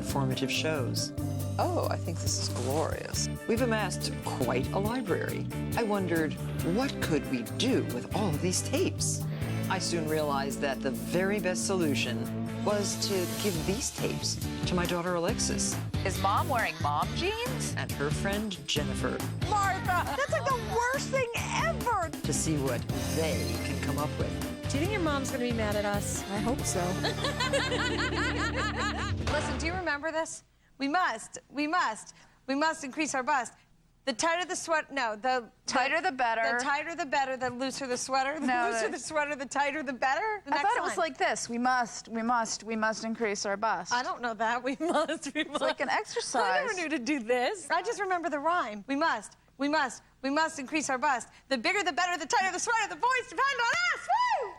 informative shows. Oh, I think this is glorious. We've amassed quite a library. I wondered, what could we do with all of these tapes? I soon realized that the very best solution was to give these tapes to my daughter Alexis Is Mom wearing mom jeans? and her friend Jennifer Martha, that's like the worst thing ever. to see what they can come up with. Do you think your mom's gonna be mad at us? I hope so. Listen, do you remember this? We must increase our bust. The tighter the sweat, no, the Tighter the better. The tighter the better, the looser the sweater. The No, looser the sweater, the tighter the better. The I next thought it was line. like this. We must increase our bust. I don't know that. We must. It's like an exercise. I never knew to do this. I just remember the rhyme. We must increase our bust. The bigger the better, the tighter the sweater. The boys depend on us. Woo!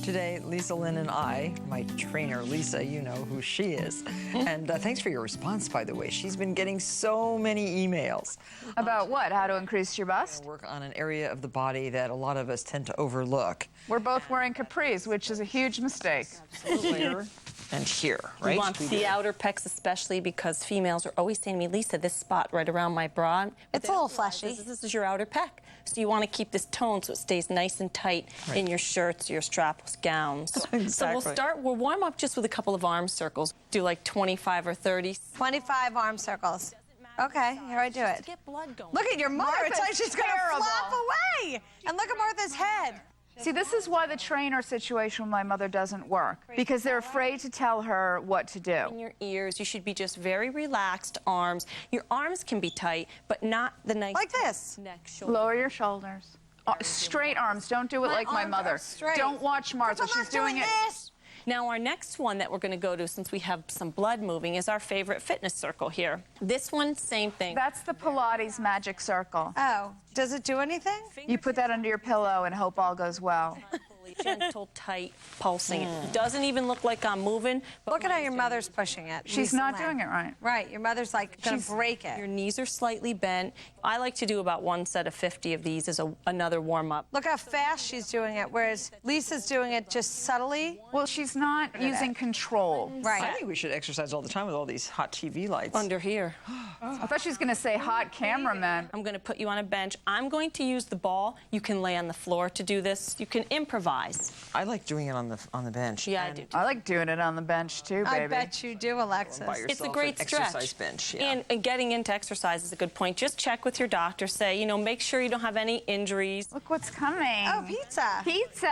Today, Lisa Lynn and I, my trainer Lisa, you know who she is. And thanks for your response, by the way. She's been getting so many emails. About what? How to increase your bust? Work on an area of the body that a lot of us tend to overlook. We're both wearing capris, which is a huge mistake. Here and here, right? We want the outer pecs especially because females are always saying to me, Lisa, this spot right around my bra. It's a little fleshy. This is your outer pec. So you want to keep this tone so it stays nice and tight in your shirts, your strapless gowns. Exactly. So we'll warm up just with a couple of arm circles. Do like 25 or 30. 25 arm circles. Okay, here I do it. To get blood going. Look at your mother. It's like Martha's she's going to terrible. flop away. And look at Martha's head. See, this is why the trainer situation with my mother doesn't work, because they're afraid to tell her what to do. In your ears, you should be just very relaxed arms. Your arms can be tight, but not the nice Like this. neck, shoulder. Lower your shoulders. Straight arms. Don't do it like my arms mother. are straight. Don't watch Martha. I'm She's not doing it. this. Now, our next one that we're going to go to, since we have some blood moving, is our favorite fitness circle here. This one, same thing. That's the Pilates magic circle. Oh, does it do anything? You put that under your pillow and hope all goes well. Gentle, tight, pulsing. It doesn't even look like I'm moving. But Look at how your mother's pushing it. She's Lisa not Lynn. doing it right. Right, your mother's like gonna break it. your knees are slightly bent. I like to do about one set of 50 of these as another warm-up. Look how fast she's doing it, whereas Lisa's doing it just subtly. Well, she's not using control. Right. I think we should exercise all the time with all these hot TV lights. Under here. I thought she was going to say hot cameraman. I'm going to put you on a bench. I'm going to use the ball. You can lay on the floor to do this. You can improvise. I like doing it on the bench. Yeah, I and do. I like doing it on the bench too, baby. I bet you do, Alexis. by yourself, It's a great an stretch. exercise bench. Yeah. And getting into exercise is a good point. Just check with your doctor. Say, you know, make sure you don't have any injuries. Look what's coming. Oh, pizza. Pizza.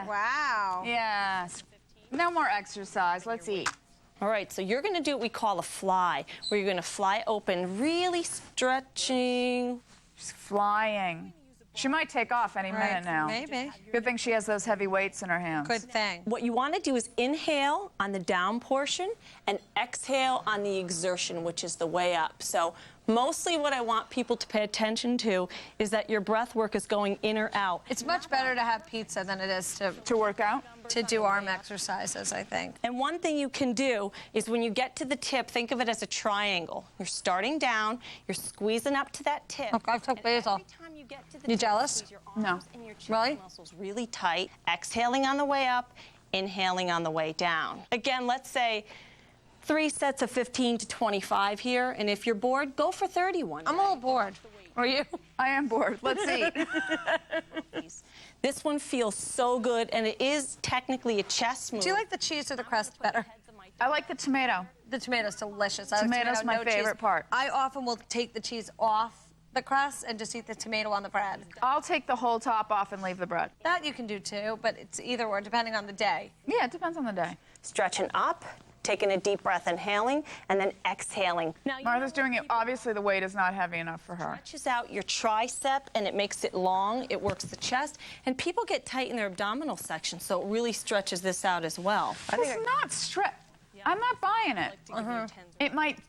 Wow. Yes. No more exercise. Let's eat. All right, so you're going to do what we call a fly, where you're going to fly open, really stretching. She's flying. She might take off any minute now. Maybe. Good thing she has those heavy weights in her hands. Good thing. What you want to do is inhale on the down portion and exhale on the exertion, which is the way up. So mostly what I want people to pay attention to is that your breath work is going in or out. It's much better to have pizza than it is To work out? to do arm exercises, I think. And one thing you can do is when you get to the tip, think of it as a triangle. You're starting down, you're squeezing up to that tip. Look, I took and basil. every time you get to the You tip, jealous? squeeze your arms and your chest Really? muscles really tight. Exhaling on the way up, inhaling on the way down. Again, let's say 3 sets of 15 to 25 here, and if you're bored, go for 31. I'm a little bored. Are you? I am bored. Let's eat. This one feels so good, and it is technically a chest move. Do you like the cheese or the crust better? I like the tomato. The tomato's delicious. I like Tomato's tomato, my no favorite cheese. part. I often will take the cheese off the crust and just eat the tomato on the bread. I'll take the whole top off and leave the bread. That you can do too, but it's either or depending on the day. Yeah, it depends on the day. Stretching up, taking a deep breath, inhaling, and then exhaling. Now, Martha's doing it. Obviously, the weight is not heavy enough for her. stretches out your tricep and it makes it long. It works the chest, and people get tight in their abdominal section, so it really stretches this out as well. It's not stretch. I'm not buying it. It might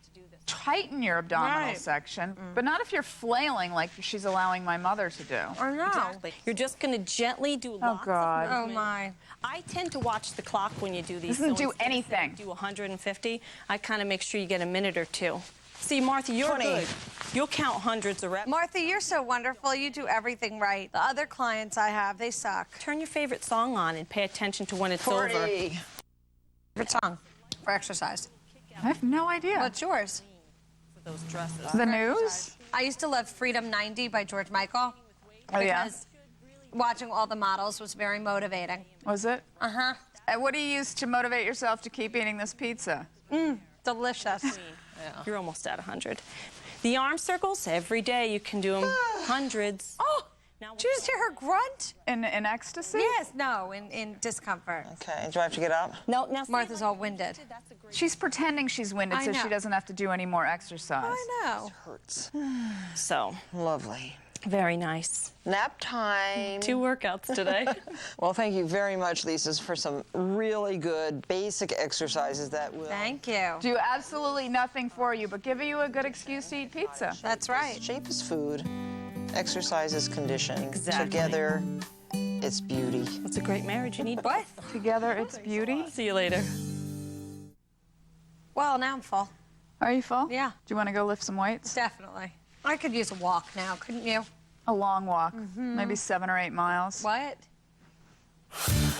tighten your abdominal Right. section, but not if you're flailing like she's allowing my mother to do. I know. Exactly. You're just going to gently do lots God. of Oh movement. my. I tend to watch the clock when you do these. Doesn't so do instead of anything. saying Do 150. I kind of make sure you get a minute or two. See, Martha, you're 20. good. You'll count hundreds of reps. Martha, you're so wonderful. You do everything right. The other clients I have, they suck. Turn your favorite song on and pay attention to when it's over. Favorite song for exercise. I have no idea. What's yours? Those dresses. The news? I used to love Freedom 90 by George Michael. Oh, yeah. Because watching all the models was very motivating. Was it? Uh-huh. And what do you use to motivate yourself to keep eating this pizza? Delicious. You're almost at 100. The arm circles, every day you can do them hundreds. Oh, Now, did you just hear her grunt? In ecstasy? Yes, no, in discomfort. Okay, do I have to get up? no, now Martha's all winded. She's pretending she's winded I so know. she doesn't have to do any more exercise. I know. Hurts. So, Lovely. very nice. Nap time. 2 workouts today. Well, thank you very much, Lisa, for some really good basic exercises that will Thank you. Do absolutely nothing for you, but give you a good excuse to eat pizza. That's right. shape is food, exercise is condition. Exactly. Together, it's beauty. It's a great marriage. You need What? Together, it's beauty. See you later. Well, now I'm full. Are you full? Yeah. Do you want to go lift some weights? Definitely. I could use a walk now, couldn't you? A long walk, maybe 7 or 8 miles. What?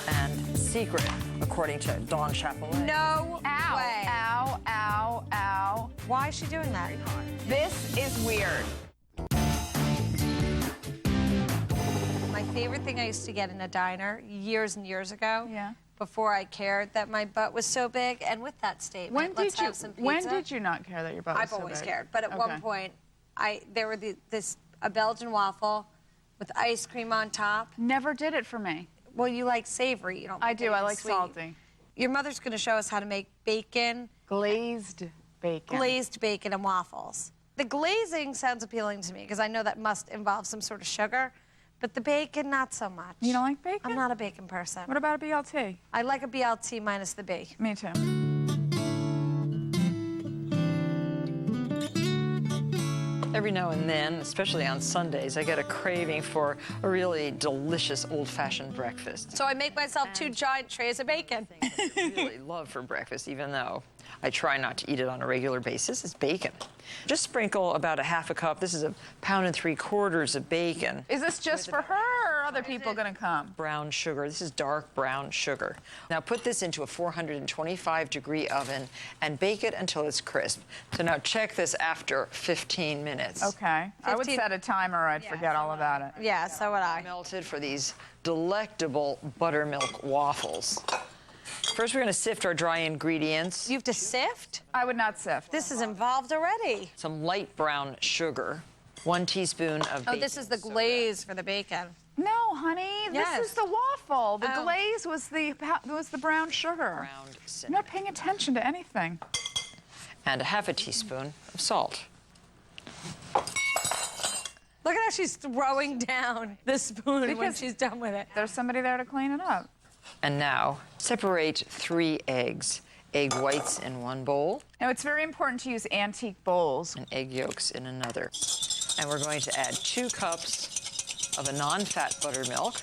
And secret, according to Dawn Chapelet. No Ow, way. ow, ow, ow. Why is she doing that? This is weird. My favorite thing I used to get in a diner years and years ago. Yeah. Before I cared that my butt was so big, and with that statement, let's have some pizza. When did you not care that your butt was I've so always big? cared, but at Okay. one point, there were a Belgian waffle with ice cream on top. Never did it for me. Well, you like savory, you don't. I like do. anything I like sweet. salty. Your mother's going to show us how to make bacon, Glazed bacon. glazed bacon, and waffles. The glazing sounds appealing to me because I know that must involve some sort of sugar, but the bacon, not so much. You don't like bacon? I'm not a bacon person. What about a BLT? I like a BLT minus the B. Me too. Every now and then, especially on Sundays, I get a craving for a really delicious old-fashioned breakfast. So I make myself 2 giant trays of bacon. I really love for breakfast, even though I try not to eat it on a regular basis. It's bacon. Just sprinkle about a half a cup. This is 1 3/4 pounds of bacon. Is this just for her or are other people going to come? Brown sugar. This is dark brown sugar. Now put this into a 425-degree oven and bake it until it's crisp. So now check this after 15 minutes. Okay. I would 15 set a timer or I'd forget all about it. Yeah, so would I. Melted for these delectable buttermilk waffles. First, we're going to sift our dry ingredients. You have to sift? I would not sift. This is involved already. Some light brown sugar, 1 teaspoon of Oh, baking this is the soda. glaze for the bacon. No, honey. Yes. This is the waffle. The Oh. glaze was the brown sugar. Ground I'm cinnamon, not paying attention to anything. and 1/2 teaspoon of salt. Look at how she's throwing down the spoon when Because- she's done with it. There's somebody there to clean it up. And now, separate 3 eggs. Egg whites in 1 bowl Now, it's very important to use antique bowls. and egg yolks in another. And we're going to add 2 cups of a non-fat buttermilk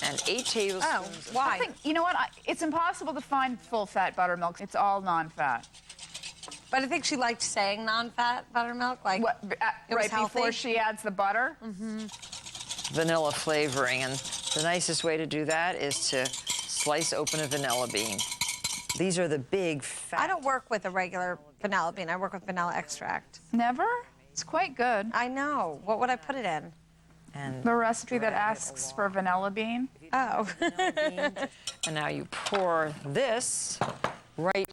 and 8 tablespoons Oh, of why? I think, you know what? It's impossible to find full-fat buttermilk. It's all non-fat. But I think she liked saying non-fat buttermilk. Like, What, it was right before healthy? she adds the butter? vanilla flavoring. And the nicest way to do that is to slice open a vanilla bean. These are the big fat. I don't work with a regular vanilla bean. I work with vanilla extract. Never? It's quite good. I know. What would I put it in? And, The recipe that asks for vanilla bean. Oh. and now you pour this right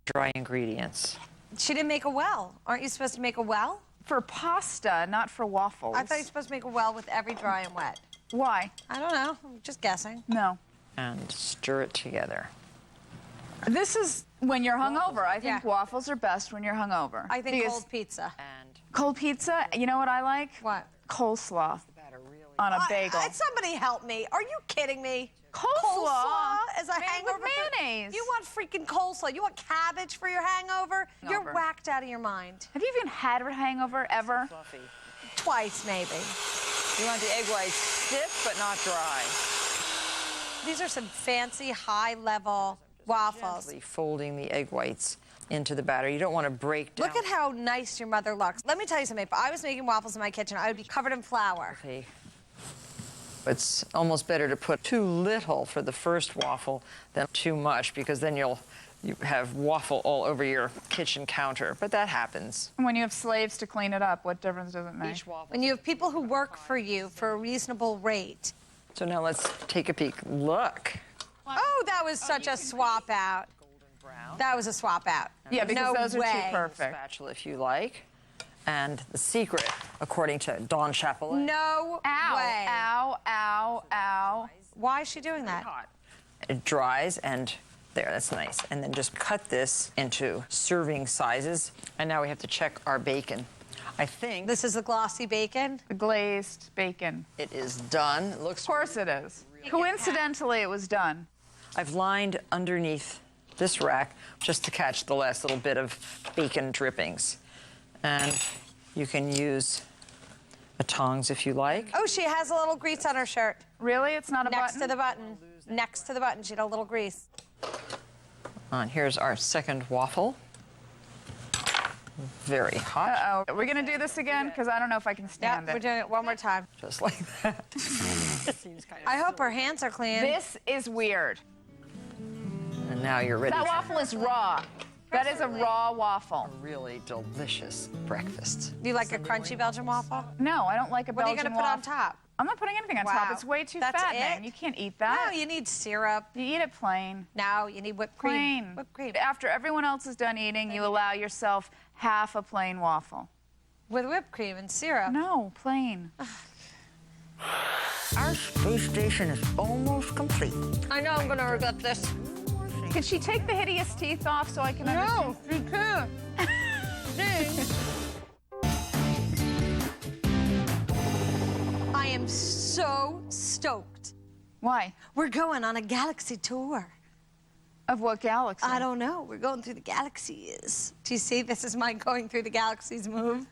dry ingredients. She didn't make a well. Aren't you supposed to make a well? For pasta, not for waffles. I thought you were supposed to make a well with every dry and wet. Why? I don't know. I'm just guessing. No. And stir it together. This is when you're hungover. I think Yeah. waffles are best when you're hungover. I think Because cold pizza. And cold pizza, you know what I like? What? Coleslaw on a bagel. Somebody help me. Are you kidding me? Coleslaw as a made hangover with food? mayonnaise. You want freaking coleslaw. You want cabbage for your hangover? You're Hangover. whacked out of your mind. Have you even had a hangover ever? fluffy. Twice, maybe. You want the egg whites stiff but not dry. These are some fancy, high-level waffles. Gently folding the egg whites into the batter. You don't want to break down. Look at how nice your mother looks. Let me tell you something. If I was making waffles in my kitchen, I would be covered in flour. Okay. It's almost better to put too little for the first waffle than too much, because then you'll you have waffle all over your kitchen counter, but that happens. And when you have slaves to clean it up, what difference does it make? Each waffle. When you have people who work for you for a reasonable rate. So now let's take a peek. Look. Oh, that was such a swap out. That was a swap out. Yeah, because no those are way. too perfect. Spatula if you like. And the secret, according to Dawn Chapelet. No Ow, way. ow, ow, ow. Why is she doing that? It dries, and there, that's nice. And then just cut this into serving sizes. And now we have to check our bacon. I think This is the glossy bacon. The glazed bacon. it is done. It looks. Of course it is. Coincidentally, it was done. I've lined underneath this rack just to catch the last little bit of bacon drippings. And you can use a tongs if you like. Oh, she has a little grease on her shirt. Really? It's not a Next button? to the button. Next to the button, she had a little grease. And here's our second waffle. Very hot, Uh-oh. Are we going to do this again? Because I don't know if I can Yeah, stand we're it. doing it one more time. just like that. I hope her hands are clean. This is weird. And now you're ready That for waffle is raw. That is a raw waffle. a really delicious breakfast. Do you like a crunchy Belgian waffle? No, I don't like a What are you Belgian going to put on waffle. top? I'm not putting anything on top. Wow. It's way too That's fattening. it? You can't eat that. No, you need syrup. You eat it plain. No, you need whipped cream. Plain. Whipped cream. After everyone else is done eating, you allow yourself half a plain waffle. With whipped cream and syrup. No, plain. Our space station is almost complete. I know I'm going to regret this. Can she take the hideous teeth off so I can understand? she can't. I am so stoked. Why? We're going on a galaxy tour. Of what galaxy? I don't know. We're going through the galaxies. Do you see? This is my going through the galaxies move.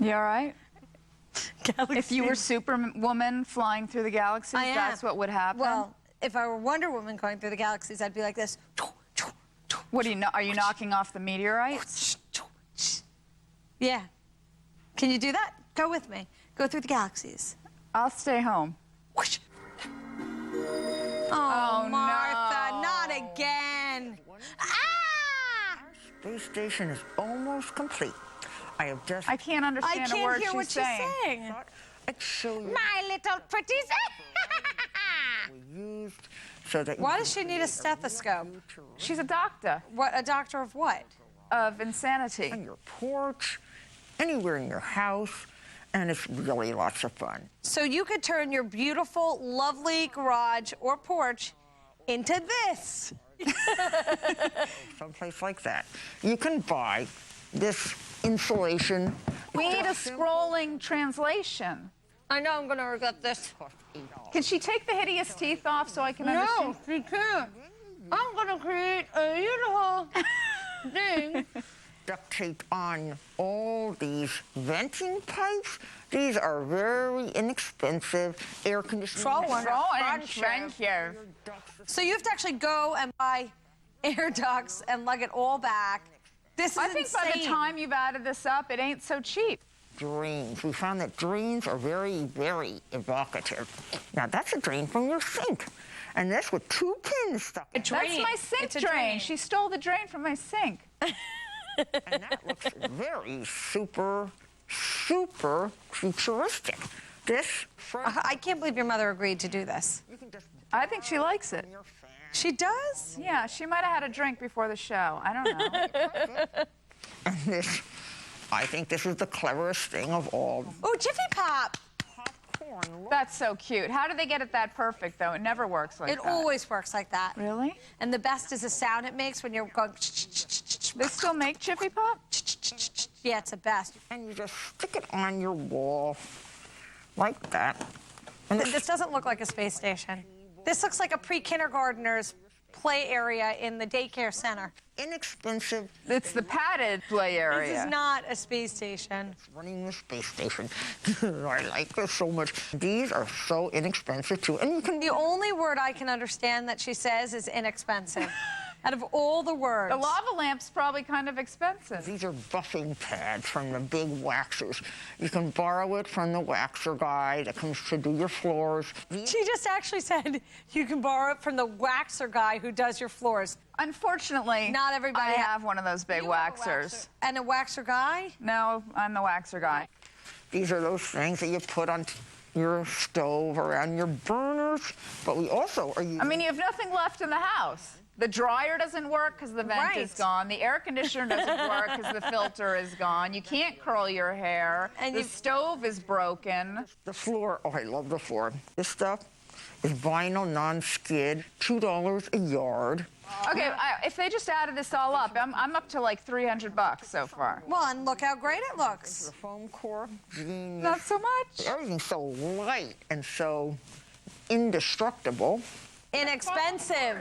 You all right? Galaxies. If you were Superwoman flying through the galaxies, I am. that's what would happen? Well, if I were Wonder Woman going through the galaxies, I'd be like this. What are you knocking off the meteorites? Yeah. Can you do that? Go with me. Go through the galaxies. I'll stay home. Oh, no. Martha, not again. Ah! Space station is almost complete. I have just I can't understand I a word can't hear she's what saying. she's saying. I'd show you My little pretties. what we used so that Why does she need a stethoscope? She's a doctor What, a doctor of what? of insanity. on your porch, anywhere in your house, and it's really lots of fun. So you could turn your beautiful, lovely garage or porch into this. Someplace like that. You can buy this insulation. We need a scrolling translation. I know I'm going to regret this. Can she take the hideous teeth off so I can understand? she can't. I'm going to create a beautiful thing. Duct tape on all these venting pipes. These are very inexpensive air conditioning. So you have to actually go and buy air ducts and lug it all back. This is I think insane. by the time you've added this up, it ain't so cheap. Drains. We found that drains are very, very evocative. Now that's a drain from your sink. And this with 2 pins stuck in it. That's my sink It's a drain. drain. She stole the drain from my sink. And that looks very super futuristic. This, I can't believe your mother agreed to do this. you can just I think she likes it. your fan. She does? Yeah, she might have had a drink before the show. I don't know. And this, I think this is the cleverest thing of all. Oh, Jiffy Pop. Popcorn. Look. That's so cute. How do they get it that perfect, though? It never works like It that. always works like that. Really? And the best is the sound it makes when you're going. They still make Jiffy Pop? Yeah, it's the best. And you just stick it on your wall like that. And This doesn't look like a space station. This looks like a pre-kindergartner's play area in the daycare center. inexpensive. It's the padded play area. This is not a space station. Running the space station. I like this so much. These are so inexpensive too, and you can. The only word I can understand that she says is inexpensive. Out of all the words. The lava lamp's probably kind of expensive. These are buffing pads from the big waxers. You can borrow it from the waxer guy that comes to do your floors. She just actually said you can borrow it from the waxer guy who does your floors. Unfortunately, Not everybody I have one of those big You are a waxers. And a waxer guy? No, I'm the waxer guy. These are those things that you put on your stove around your burners, but we also are using... I mean, you have nothing left in the house. The dryer doesn't work because the vent Right. is gone. The air conditioner doesn't work because the filter is gone. You can't curl your hair. And the you- stove is broken. The floor, oh, I love the floor. This stuff is vinyl non-skid, $2 a yard. Okay, if they just added this all up, I'm up to like $300 so far. Well, and look how great it looks. The foam core, genius. Not so much. Everything's so light and so indestructible. Inexpensive.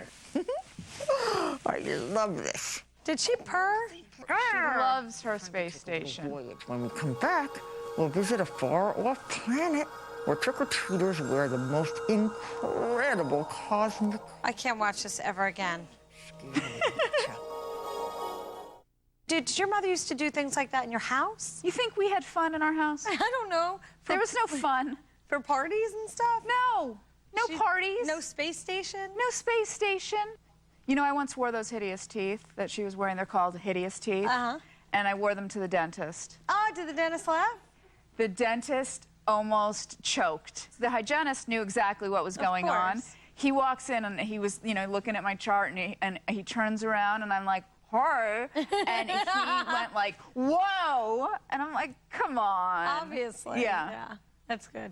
I love this. Did she purr? She loves her space station. Voyage. When we come back, we'll visit a far-off planet where trick-or-treaters wear the most incredible cosmic... I can't watch this ever again. Did your mother used to do things like that in your house? You think we had fun in our house? I don't know. There was no fun. For parties and stuff? No. No She- parties. No space station? No space station. You know, I once wore those hideous teeth that she was wearing. They're called hideous teeth. Uh-huh. And I wore them to the dentist. Oh, did the dentist laugh? The dentist almost choked. The hygienist knew exactly what was going on. course. He walks in and he was, you know, looking at my chart and he turns around and I'm like, "Hi," and he went like, "Whoa," and I'm like, "Come on." Obviously. Yeah. That's good.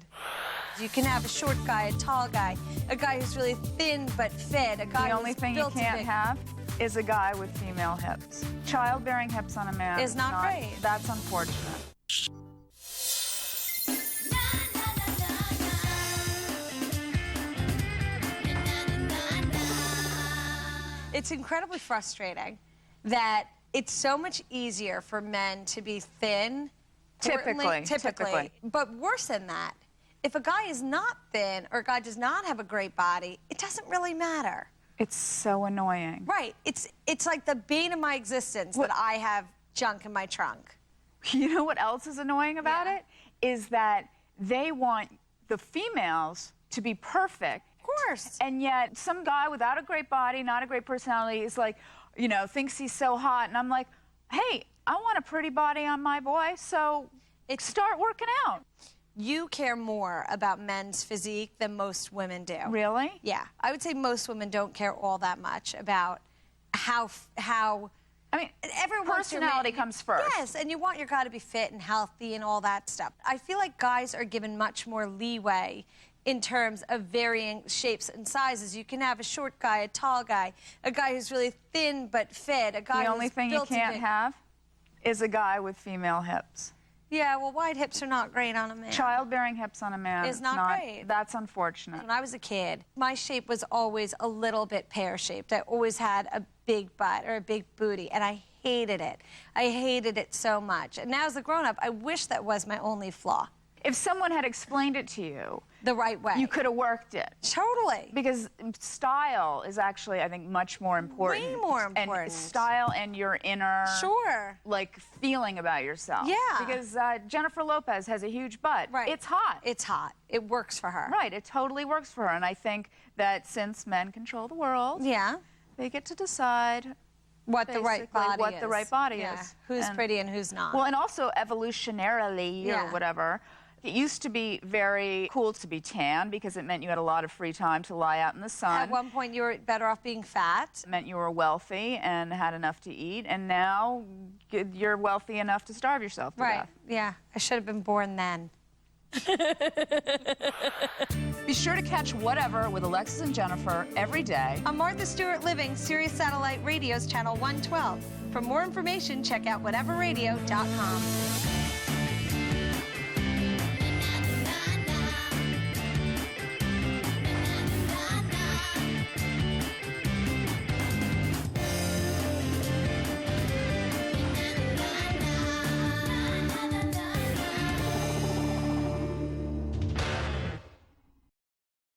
You can have a short guy, a tall guy, a guy who's really thin but fit, a guy The only who's thing you built to can't be- have is a guy with female hips. Childbearing hips on a man Is not great. That's unfortunate. It's incredibly frustrating that it's so much easier for men to be thin. Typically. But worse than that, if a guy is not thin or a guy does not have a great body, it doesn't really matter. It's so annoying. Right. It's like the bane of my existence that I have junk in my trunk. You know what else is annoying about Yeah. it? Is that they want the females to be perfect. Of course. And yet some guy without a great body, not a great personality, is like, you know, thinks he's so hot. And I'm like, hey, I want a pretty body on my boy, so start working out. You care more about men's physique than most women do. Really? Yeah. I would say most women don't care all that much about how I mean, everyone wants your personality man- comes first. Yes, and you want your guy to be fit and healthy and all that stuff. I feel like guys are given much more leeway in terms of varying shapes and sizes. You can have a short guy, a tall guy, a guy who's really thin but fit, a guy The only who's thing you built to can't be- have is a guy with female hips. Yeah, well, wide hips are not great on a man. Childbearing hips on a man Is not great. That's unfortunate. When I was a kid, my shape was always a little bit pear-shaped. I always had a big butt or a big booty, and I hated it. I hated it so much. And now as a grown-up, I wish that was my only flaw. If someone had explained it to you, The right way. you could have worked it. Totally. Because style is actually, I think, much more important. Way more important. And style and your inner, Sure. like, feeling about yourself. Yeah. Because Jennifer Lopez has a huge butt. Right. It's hot. It's hot. It works for her. Right. It totally works for her. And I think that since men control the world, Yeah. they get to decide What the right basically body what is. the right body Yeah. is. Who's And- pretty and who's not. Well, and also evolutionarily Yeah. or whatever, it used to be very cool to be tan because it meant you had a lot of free time to lie out in the sun. At one point, you were better off being fat. It meant you were wealthy and had enough to eat, and now you're wealthy enough to starve yourself to Right. death. Yeah. I should have been born then. Be sure to catch Whatever with Alexis and Jennifer every day. On Martha Stewart Living, Sirius Satellite Radio's Channel 112. For more information, check out whateverradio.com.